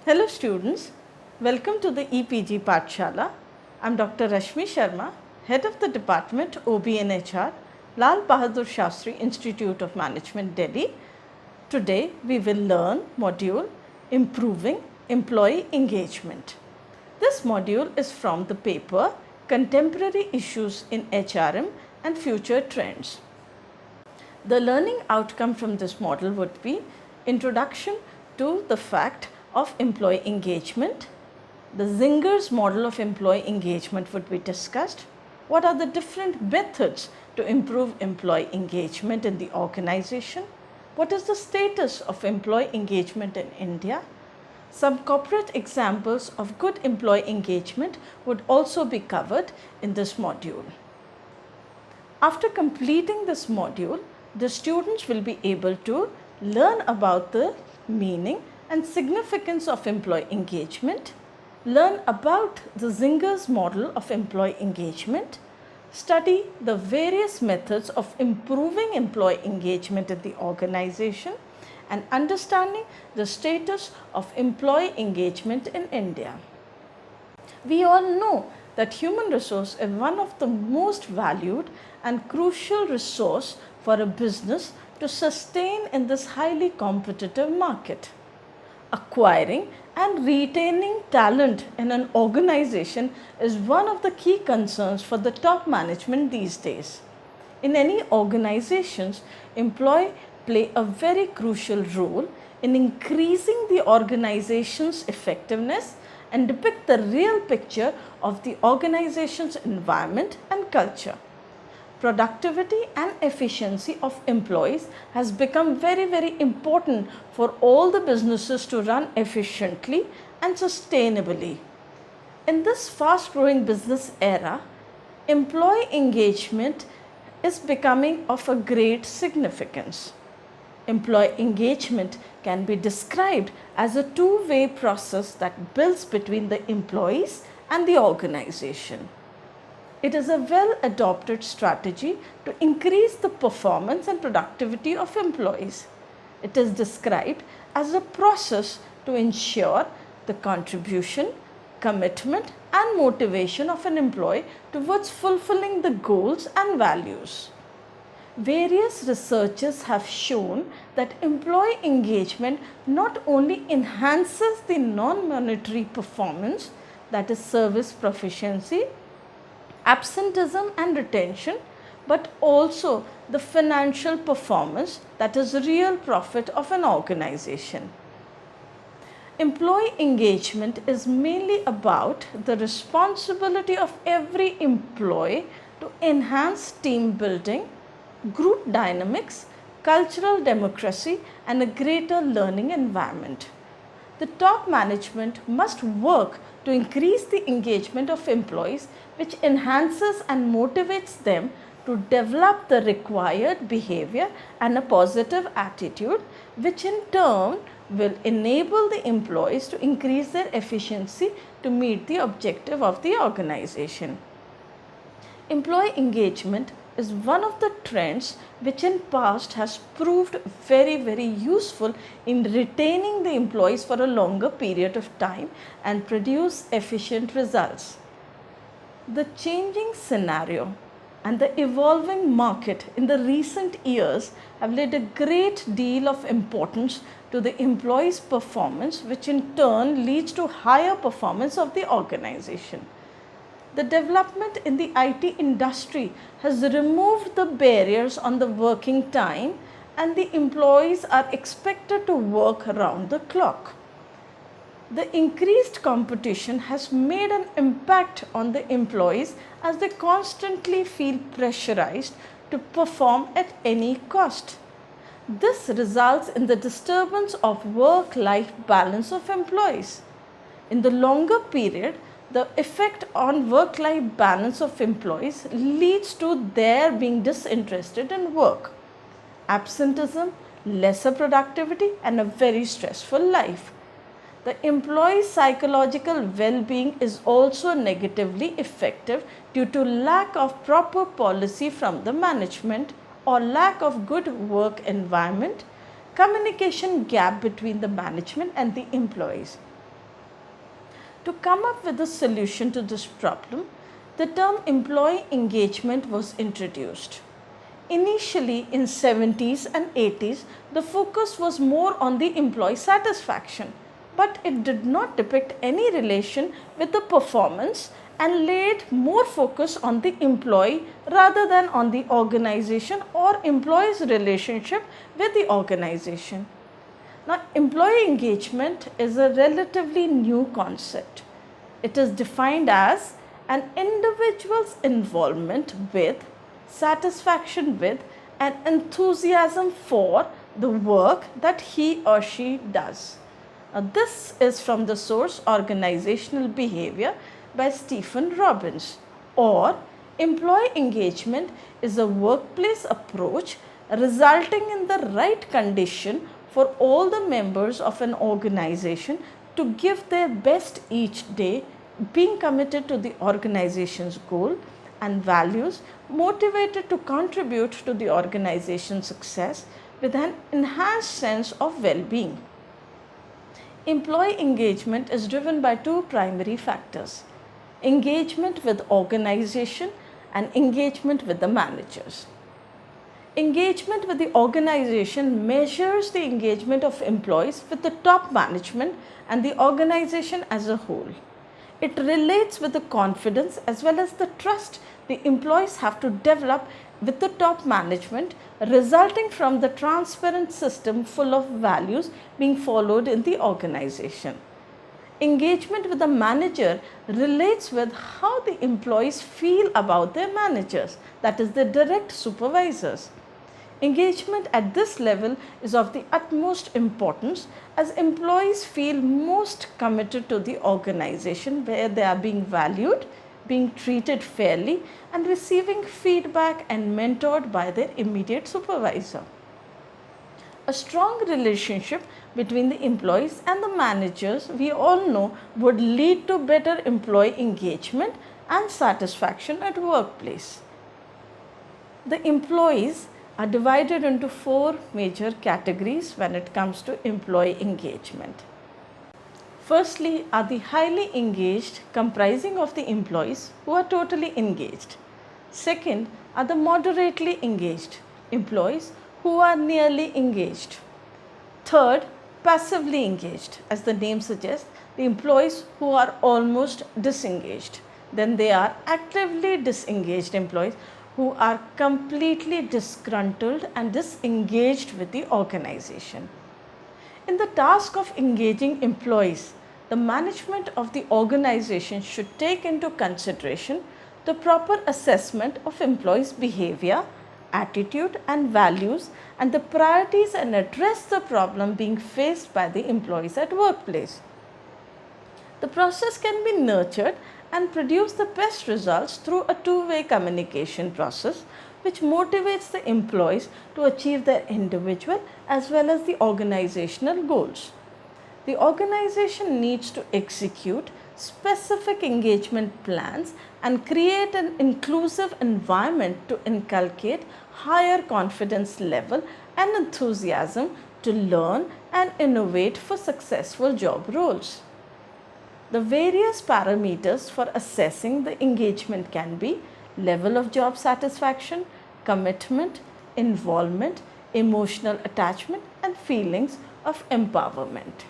Hello students, welcome to the EPG Pathshala. I am Dr. Rashmi Sharma, Head of the Department OB and HR, Lal Bahadur Shastri Institute of Management, Delhi. Today we will learn module Improving Employee Engagement. This module is from the paper Contemporary Issues in HRM and Future Trends. The learning outcome from this model would be introduction to the fact of employee engagement. The Zinger's model of employee engagement would be discussed. What are the different methods to improve employee engagement in the organization? What is the status of employee engagement in India? Some corporate examples of good employee engagement would also be covered in this module. After completing this module, the students will be able to learn about the meaning and significance of employee engagement, learn about the Zinger's model of employee engagement, study the various methods of improving employee engagement in the organization, and understanding the status of employee engagement in India. We all know that human resource is one of the most valued and crucial resource for a business to sustain in this highly competitive market. Acquiring and retaining talent in an organization is one of the key concerns for the top management these days. In any organizations, employees play a very crucial role in increasing the organization's effectiveness and depict the real picture of the organization's environment and culture. Productivity and efficiency of employees has become very important for all the businesses to run efficiently and sustainably. In this fast growing business era, employee engagement is becoming of a great significance. Employee engagement can be described as a two-way process that builds between the employees and the organization. It is a well-adopted strategy to increase the performance and productivity of employees. It is described as a process to ensure the contribution, commitment, and motivation of an employee towards fulfilling the goals and values. Various researchers have shown that employee engagement not only enhances the non-monetary performance, that is service proficiency, absenteeism and retention, but also the financial performance, that is real profit of an organization. Employee engagement is mainly about the responsibility of every employee to enhance team building, group dynamics, cultural democracy, and a greater learning environment. The top management must work to increase the engagement of employees, which enhances and motivates them to develop the required behavior and a positive attitude, which in turn will enable the employees to increase their efficiency to meet the objective of the organization. Employee engagement is one of the trends which in past has proved very useful in retaining the employees for a longer period of time and produce efficient results. The changing scenario and the evolving market in the recent years have laid a great deal of importance to the employees' performance, which in turn leads to higher performance of the organization. The development in the IT industry has removed the barriers on the working time, and the employees are expected to work around the clock. The increased competition has made an impact on the employees as they constantly feel pressurized to perform at any cost. This results in the disturbance of work-life balance of employees. In the longer period, the effect on work-life balance of employees leads to their being disinterested in work, absenteeism, lesser productivity, and a very stressful life. The employee's psychological well-being is also negatively affected due to lack of proper policy from the management or lack of good work environment, communication gap between the management and the employees. To come up with a solution to this problem, the term employee engagement was introduced. Initially in 70s and 80s, the focus was more on the employee satisfaction, but it did not depict any relation with the performance and laid more focus on the employee rather than on the organization or employee's relationship with the organization. Now, employee engagement is a relatively new concept. It is defined as an individual's involvement with, satisfaction with, and enthusiasm for the work that he or she does. Now, this is from the source Organizational Behavior by Stephen Robbins, or employee engagement is a workplace approach resulting in the right condition for all the members of an organization to give their best each day, being committed to the organization's goal and values, motivated to contribute to the organization's success with an enhanced sense of well-being. Employee engagement is driven by two primary factors: engagement with organization and engagement with the managers. Engagement with the organization measures the engagement of employees with the top management and the organization as a whole. It relates with the confidence as well as the trust the employees have to develop with the top management, resulting from the transparent system full of values being followed in the organization. Engagement with the manager relates with how the employees feel about their managers, that is, the direct supervisors. Engagement at this level is of the utmost importance as employees feel most committed to the organization where they are being valued, being treated fairly, and receiving feedback and mentored by their immediate supervisor. A strong relationship between the employees and the managers, we all know, would lead to better employee engagement and satisfaction at workplace. The employees are divided into four major categories when it comes to employee engagement. Firstly are the highly engaged, comprising of the employees who are totally engaged. Second are the moderately engaged employees who are nearly engaged. Third, passively engaged, as the name suggests, the employees who are almost disengaged. Then they are actively disengaged employees who are completely disgruntled and disengaged with the organization. In the task of engaging employees, the management of the organization should take into consideration the proper assessment of employees' behavior, attitude and values, and the priorities, and address the problem being faced by the employees at workplace. The process can be nurtured and produce the best results through a two-way communication process which motivates the employees to achieve their individual as well as the organizational goals. The organization needs to execute specific engagement plans and create an inclusive environment to inculcate higher confidence level and enthusiasm to learn and innovate for successful job roles. The various parameters for assessing the engagement can be level of job satisfaction, commitment, involvement, emotional attachment, and feelings of empowerment.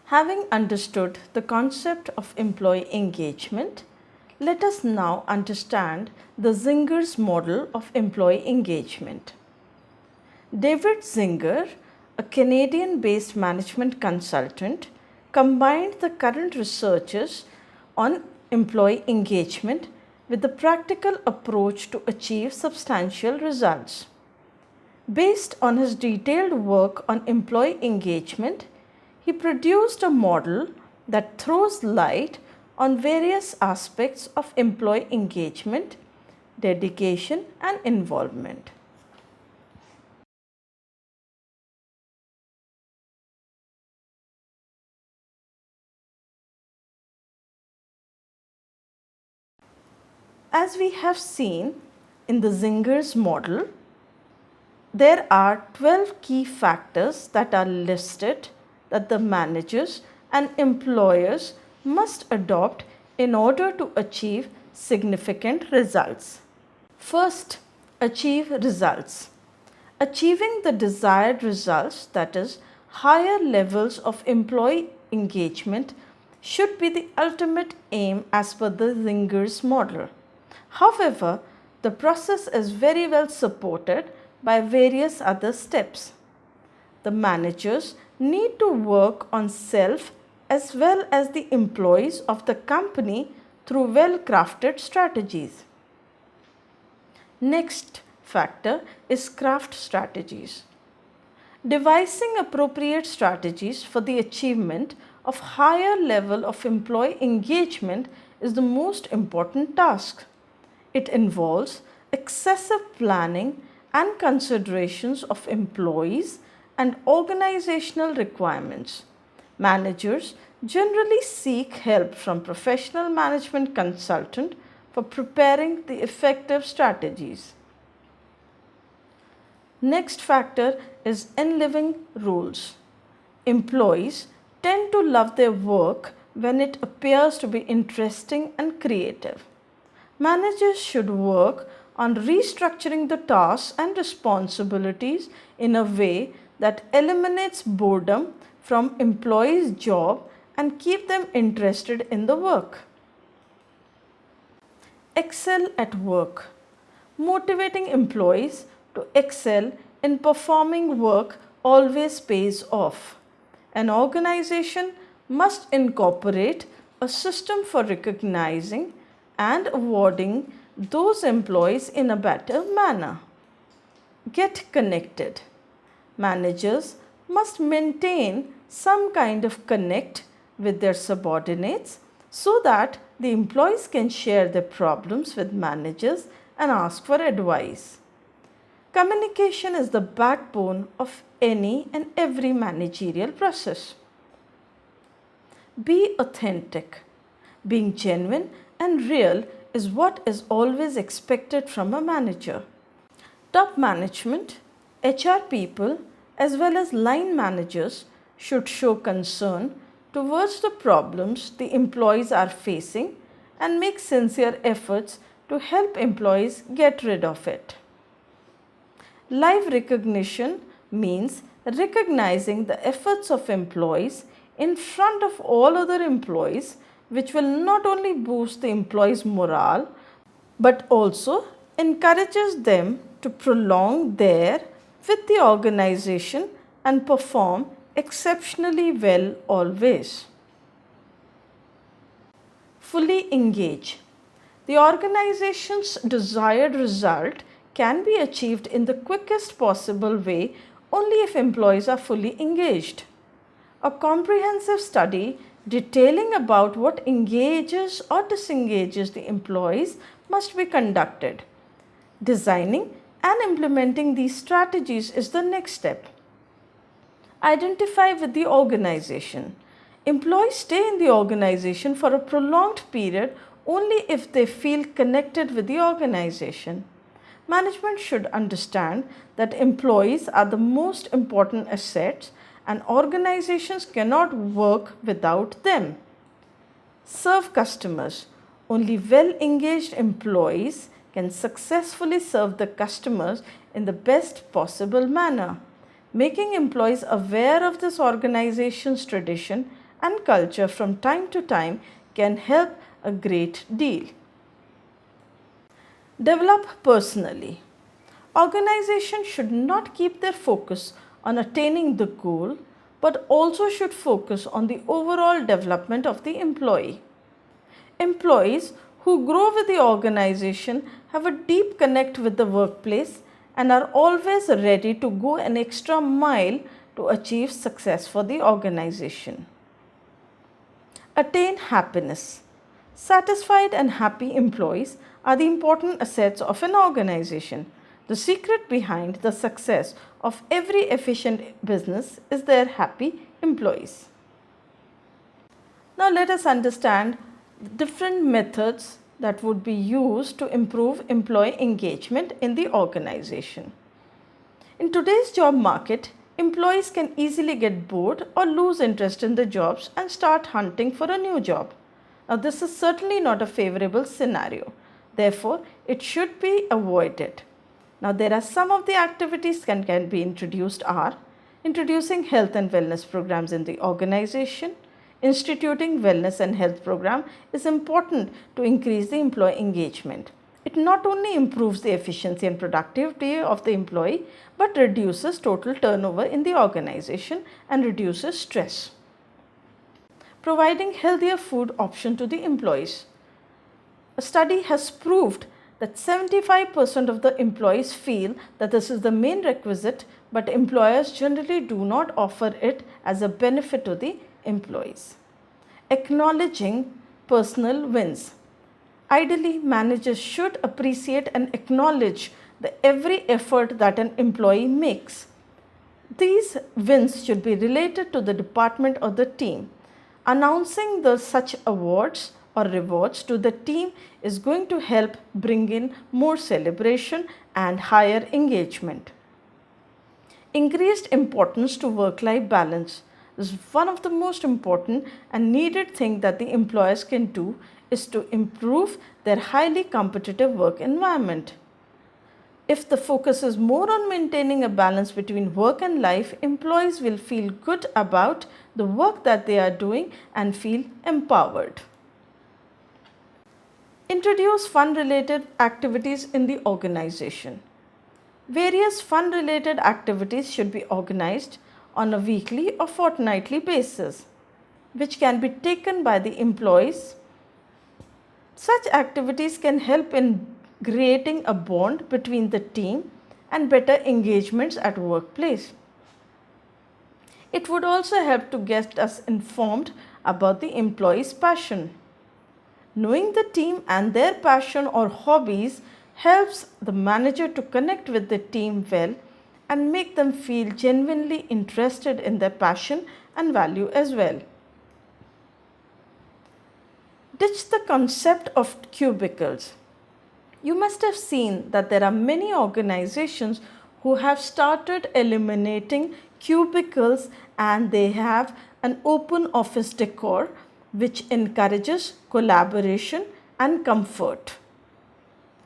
Having understood the concept of employee engagement, let us now understand the Zinger's model of employee engagement. David Zinger, a Canadian-based management consultant, combined the current researches on employee engagement with the practical approach to achieve substantial results. Based on his detailed work on employee engagement, he produced a model that throws light on various aspects of employee engagement, dedication, and involvement. As we have seen in the Zinger's model, There are 12 key factors that are listed that the managers and employers must adopt in order to achieve significant results. First, achieve results. Achieving the desired results, that is, higher levels of employee engagement, should be the ultimate aim as per the Zinger's model. However, the process is very well supported by various other steps. The managers need to work on self as well as the employees of the company through well crafted strategies. Next factor is craft strategies. Devising appropriate strategies for the achievement of higher level of employee engagement is the most important task. It involves excessive planning and considerations of employees and organizational requirements. Managers generally seek help from professional management consultant for preparing the effective strategies. Next factor is enliving rules. Employees tend to love their work when it appears to be interesting and creative. Managers should work on restructuring the tasks and responsibilities in a way that eliminates boredom from employees' job and keep them interested in the work. Excel at work. Motivating employees to excel in performing work always pays off. An organization must incorporate a system for recognizing and awarding those employees in a better manner. Get connected. Managers must maintain some kind of connect with their subordinates so that the employees can share their problems with managers and ask for advice. Communication is the backbone of any and every managerial process. Be authentic. Being genuine and real is what is always expected from a manager. Top management, HR people, as well as line managers should show concern towards the problems the employees are facing and make sincere efforts to help employees get rid of it. Live recognition means recognizing the efforts of employees in front of all other employees, which will not only boost the employees' morale but also encourages them to prolong there with the organization and perform exceptionally well always. Fully engage. The organization's desired result can be achieved in the quickest possible way only if employees are fully engaged. A comprehensive study detailing about what engages or disengages the employees must be conducted. Designing and implementing these strategies is the next step. Identify with the organization. Employees stay in the organization for a prolonged period only if they feel connected with the organization. Management should understand that employees are the most important assets and organizations cannot work without them. Serve customers. Only well-engaged employees can successfully serve the customers in the best possible manner. Making employees aware of this organization's tradition and culture from time to time can help a great deal. Develop personally. Organizations should not keep their focus on attaining the goal, but also should focus on the overall development of the employee. Employees who grow with the organization have a deep connect with the workplace and are always ready to go an extra mile to achieve success for the organization. Attain happiness. Satisfied and happy employees are the important assets of an organization. The secret behind the success of every efficient business is their happy employees. Now let us understand the different methods that would be used to improve employee engagement in the organization. In today's job market, employees can easily get bored or lose interest in the jobs and start hunting for a new job. Now, this is certainly not a favorable scenario. Therefore, it should be avoided. Now, there are some of the activities can be introduced are introducing health and wellness programs in the organization. Instituting wellness and health program is important to increase the employee engagement. It not only improves the efficiency and productivity of the employee, but reduces total turnover in the organization and reduces stress. Providing healthier food option to the employees. A study has proved that 75% of the employees feel that this is the main requisite, but employers generally do not offer it as a benefit to the employees. Acknowledging personal wins. Ideally, managers should appreciate and acknowledge every effort that an employee makes. These wins should be related to the department or the team. Announcing such awards or rewards to the team is going to help bring in more celebration and higher engagement. Increased importance to work-life balance is one of the most important and needed thing that the employers can do is to improve their highly competitive work environment. If the focus is more on maintaining a balance between work and life, employees will feel good about the work that they are doing and feel empowered. Introduce fun-related activities in the organization. Various fun-related activities should be organized on a weekly or fortnightly basis, which can be taken by the employees. Such activities can help in creating a bond between the team and better engagements at workplace. It would also help to get us informed about the employee's passion. Knowing the team and their passion or hobbies helps the manager to connect with the team well and make them feel genuinely interested in their passion and value as well. Ditch the concept of cubicles. You must have seen that there are many organizations who have started eliminating cubicles and they have an open office decor which encourages collaboration and comfort.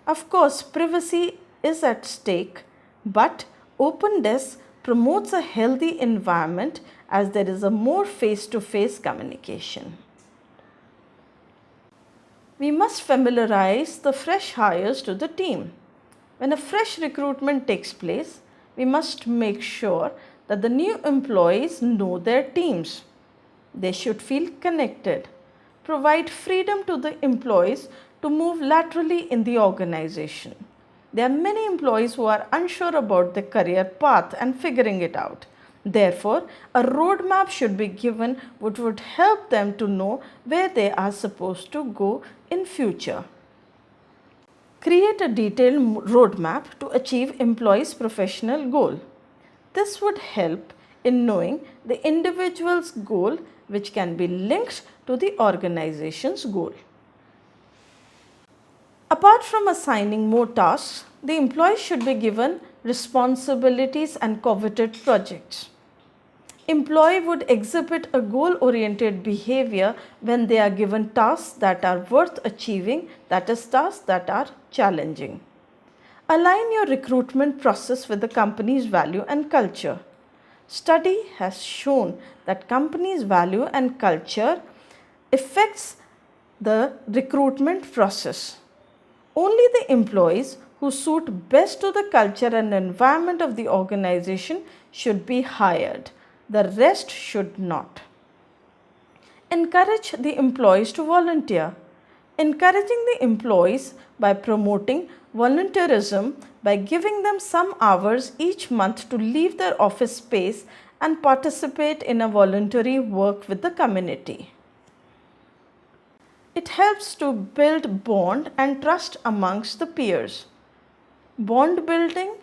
Of course, privacy is at stake, but open desk promotes a healthy environment as there is a more face-to-face communication. We must familiarize the fresh hires to the team. When a fresh recruitment takes place, we must make sure that the new employees know their teams. They should feel connected. Provide freedom to the employees to move laterally in the organization. There are many employees who are unsure about their career path and figuring it out. Therefore, a roadmap should be given which would help them to know where they are supposed to go in future. Create a detailed roadmap to achieve employees' professional goal. This would help in knowing the individual's goal which can be linked to the organization's goal. Apart from assigning more tasks, the employees should be given responsibilities and coveted projects. Employee would exhibit a goal-oriented behavior when they are given tasks that are worth achieving, that is, tasks that are challenging. Align your recruitment process with the company's value and culture. Study has shown that company's value and culture affects the recruitment process. Only the employees who suit best to the culture and environment of the organization should be hired. The rest should not. Encourage the employees to volunteer. Encouraging the employees by promoting volunteerism by giving them some hours each month to leave their office space and participate in a voluntary work with the community. It helps to build bond and trust amongst the peers. Bond building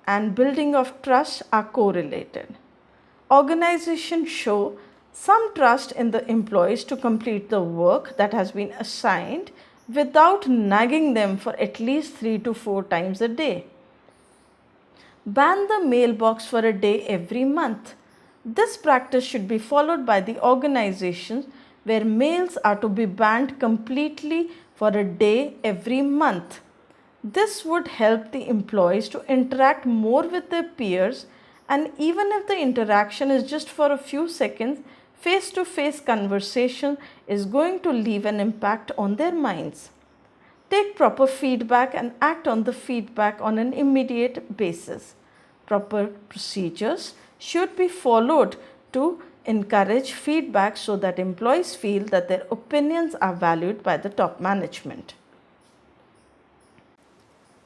and building of trust are correlated. Organizations show some trust in the employees to complete the work that has been assigned without nagging them for at least 3 to 4 times a day. Ban the mailbox for a day every month. This practice should be followed by the organizations where mails are to be banned completely for a day every month. This would help the employees to interact more with their peers, and even if the interaction is just for a few seconds, face to face conversation is going to leave an impact on their minds. Take proper feedback and act on the feedback on an immediate basis. Proper procedures should be followed to encourage feedback so that employees feel that their opinions are valued by the top management.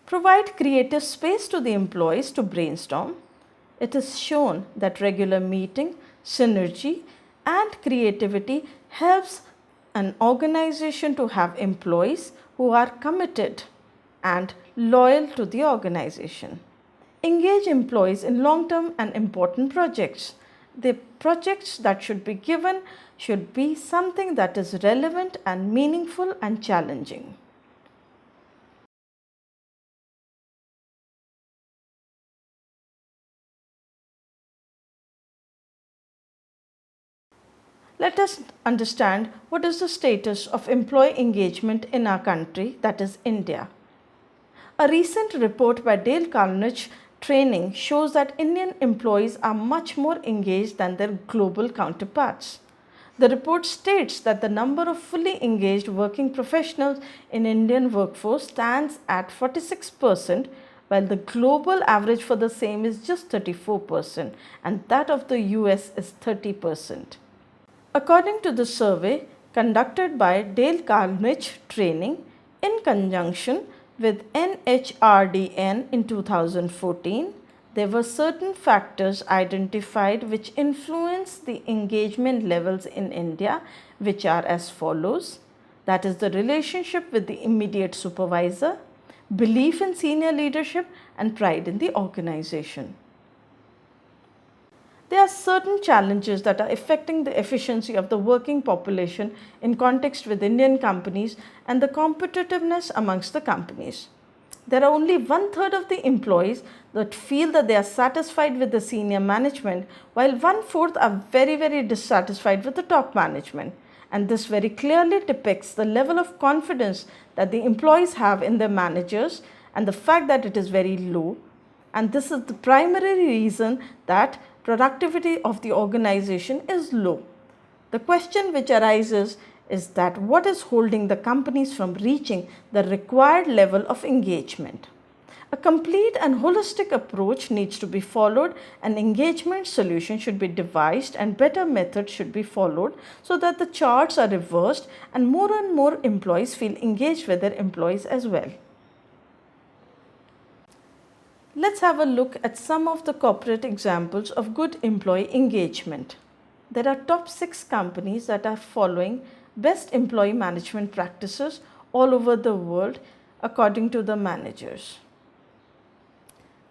Provide creative space to the employees to brainstorm. It is shown that regular meeting, synergy, and creativity helps an organization to have employees who are committed and loyal to the organization. Engage employees in long-term and important projects. The projects that should be given should be something that is relevant and meaningful and challenging. Let us understand what is the status of employee engagement in our country, that is India. A recent report by Dale Carnegie Training shows that Indian employees are much more engaged than their global counterparts. The report states that the number of fully engaged working professionals in Indian workforce stands at 46%, while the global average for the same is just 34%, and that of the US is 30%. According to the survey conducted by Dale Carnegie Training in conjunction with NHRDN in 2014, there were certain factors identified which influence the engagement levels in India, which are as follows. That is the relationship with the immediate supervisor, belief in senior leadership, and pride in the organization. There are certain challenges that are affecting the efficiency of the working population in context with Indian companies and the competitiveness amongst the companies. There are only 1/3 of the employees that feel that they are satisfied with the senior management, while 1/4 are very dissatisfied with the top management. And this very clearly depicts the level of confidence that the employees have in their managers and the fact that it is very low. And this is the primary reason that productivity of the organization is low. The question which arises is that what is holding the companies from reaching the required level of engagement? A complete and holistic approach needs to be followed. An engagement solution should be devised and better methods should be followed so that the charts are reversed and more employees feel engaged with their employees as well. Let's have a look at some of the corporate examples of good employee engagement. There are top 6 companies that are following best employee management practices all over the world according to the managers.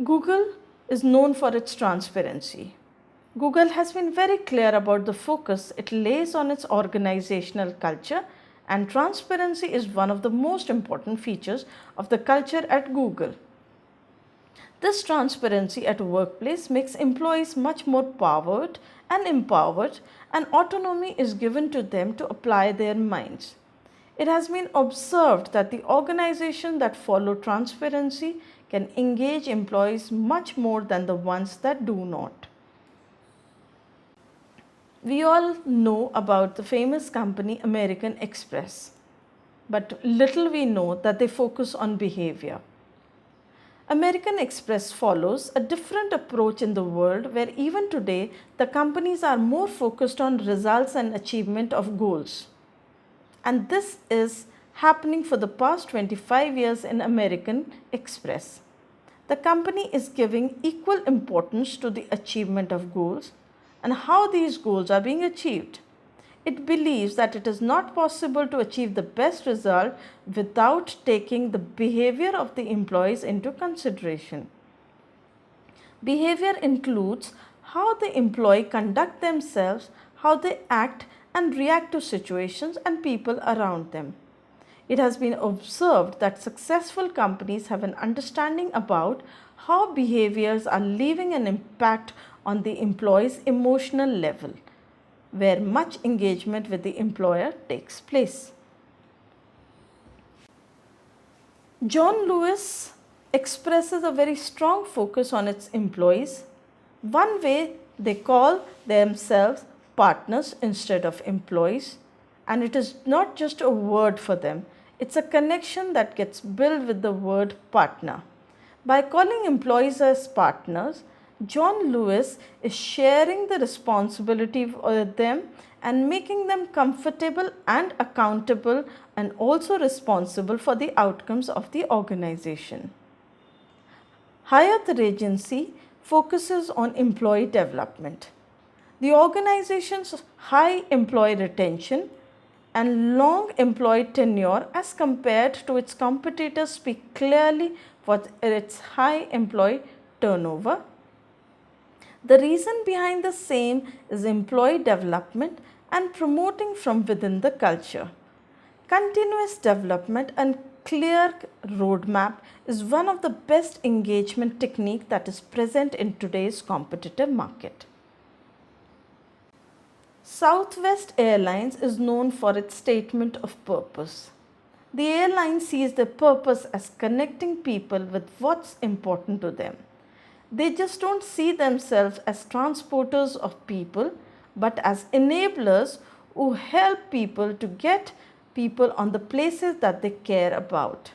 Google is known for its transparency. Google has been very clear about the focus it lays on its organizational culture, and transparency is one of the most important features of the culture at Google. This transparency at workplace makes employees much more powered and empowered, and autonomy is given to them to apply their minds. It has been observed that the organizations that follow transparency can engage employees much more than the ones that do not. We all know about the famous company American Express, but little we know that they focus on behavior. American Express follows a different approach in the world where even today the companies are more focused on results and achievement of goals. And this is happening for the past 25 years in American Express. The company is giving equal importance to the achievement of goals and how these goals are being achieved. It believes that it is not possible to achieve the best result without taking the behavior of the employees into consideration. Behavior includes how the employee conduct themselves, how they act and react to situations and people around them. It has been observed that successful companies have an understanding about how behaviors are leaving an impact on the employee's emotional level, where much engagement with the employer takes place. John Lewis expresses a very strong focus on its employees. One way they call themselves partners instead of employees, and it is not just a word for them, it's a connection that gets built with the word partner. By calling employees as partners, John Lewis is sharing the responsibility with them and making them comfortable and accountable and also responsible for the outcomes of the organization. Hyatt Regency focuses on employee development. The organization's high employee retention and long employee tenure as compared to its competitors speak clearly for its high employee turnover. The reason behind the same is employee development and promoting from within the culture. Continuous development and clear roadmap is one of the best engagement technique that is present in today's competitive market. Southwest Airlines is known for its statement of purpose. The airline sees their purpose as connecting people with what's important to them. They just don't see themselves as transporters of people, but as enablers who help people to get people on the places that they care about.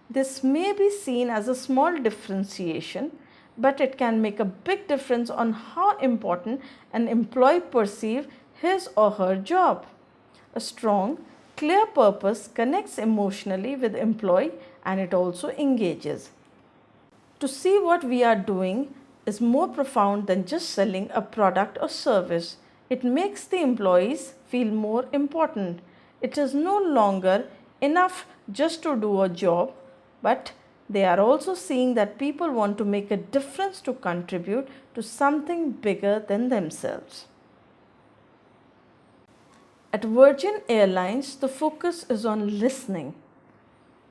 This may be seen as a small differentiation, but it can make a big difference on how important an employee perceives his or her job. A strong, clear purpose connects emotionally with the employee and it also engages. To see what we are doing is more profound than just selling a product or service. It makes the employees feel more important. It is no longer enough just to do a job, but they are also seeing that people want to make a difference to contribute to something bigger than themselves. At Virgin Airlines, the focus is on listening.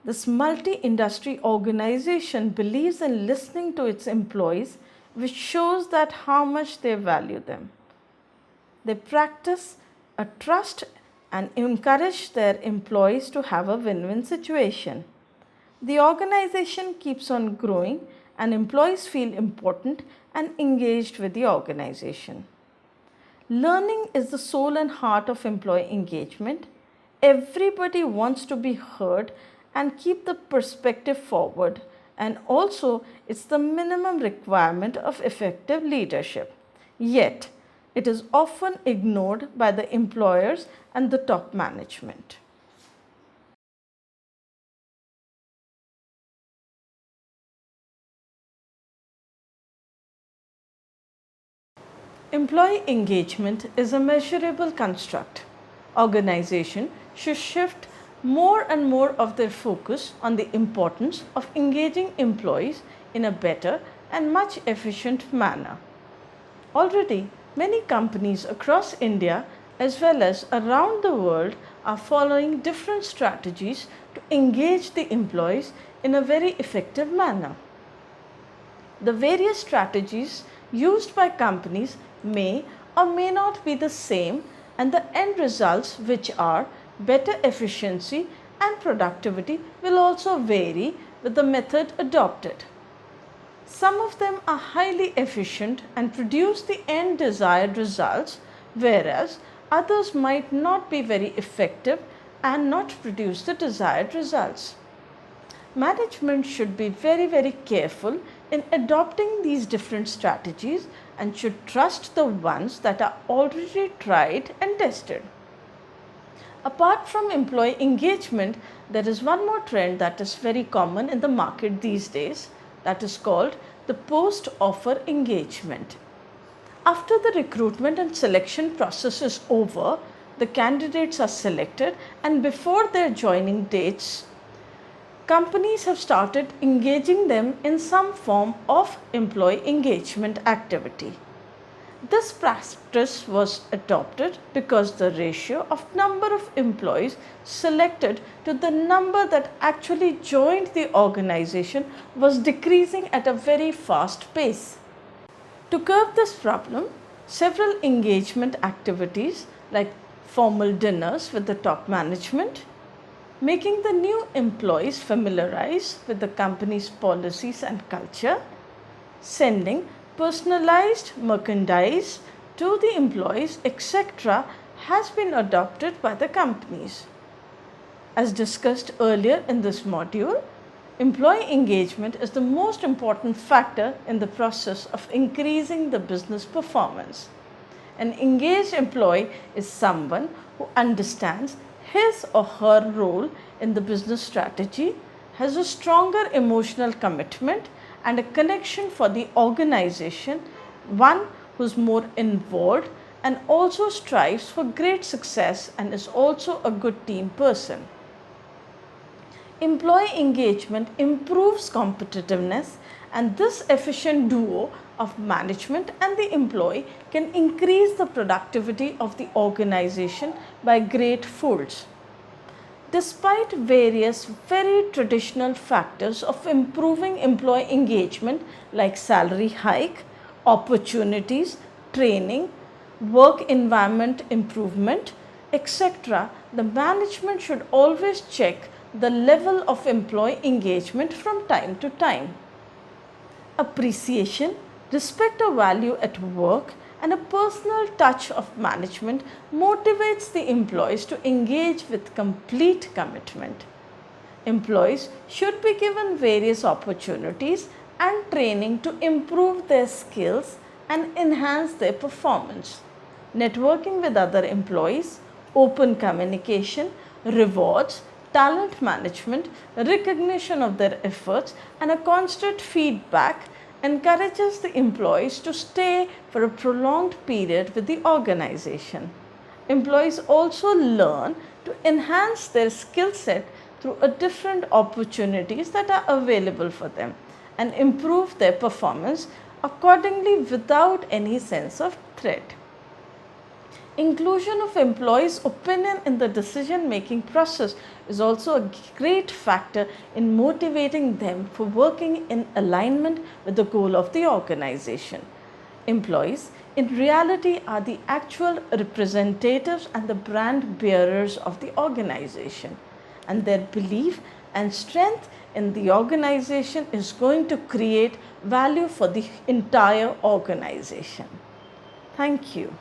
This multi-industry organization believes in listening to its employees, which shows that how much they value them. They practice a trust and encourage their employees to have a win-win situation. The organization keeps on growing and employees feel important and engaged with the organization. Learning is the soul and heart of employee engagement. Everybody wants to be heard and keep the perspective forward, and also it's the minimum requirement of effective leadership. Yet, it is often ignored by the employers and the top management. Employee engagement is a measurable construct. Organizations should shift more and more of their focus on the importance of engaging employees in a better and much efficient manner. Already, many companies across India as well as around the world are following different strategies to engage the employees in a very effective manner. The various strategies used by companies may or may not be the same, and the end results, which are better efficiency and productivity, will also vary with the method adopted. Some of them are highly efficient and produce the end desired results, whereas others might not be very effective and not produce the desired results. Management should be very careful in adopting these different strategies and should trust the ones that are already tried and tested. Apart from employee engagement, there is one more trend that is very common in the market these days, that is called the post-offer engagement. After the recruitment and selection process is over, the candidates are selected, and before their joining dates, companies have started engaging them in some form of employee engagement activity. This practice was adopted because the ratio of number of employees selected to the number that actually joined the organization was decreasing at a very fast pace. To curb this problem, several engagement activities like formal dinners with the top management, making the new employees familiarize with the company's policies and culture, sending personalized merchandise to the employees, etc., has been adopted by the companies. As discussed earlier in this module, employee engagement is the most important factor in the process of increasing the business performance. An engaged employee is someone who understands his or her role in the business strategy, has a stronger emotional commitment and a connection for the organization, one who is more involved and also strives for great success and is also a good team person. Employee engagement improves competitiveness, and this efficient duo of management and the employee can increase the productivity of the organization by great folds. Despite various very traditional factors of improving employee engagement like salary hike, opportunities, training, work environment improvement, etc., the management should always check the level of employee engagement from time to time. Appreciation, respect or value at work, and a personal touch of management motivates the employees to engage with complete commitment. Employees should be given various opportunities and training to improve their skills and enhance their performance. Networking with other employees, open communication, rewards, talent management, recognition of their efforts, and a constant feedback encourages the employees to stay for a prolonged period with the organization. Employees also learn to enhance their skill set through different opportunities that are available for them and improve their performance accordingly without any sense of threat. Inclusion of employees' opinion in the decision-making process is also a great factor in motivating them for working in alignment with the goal of the organization. Employees in reality are the actual representatives and the brand bearers of the organization, and their belief and strength in the organization is going to create value for the entire organization. Thank you.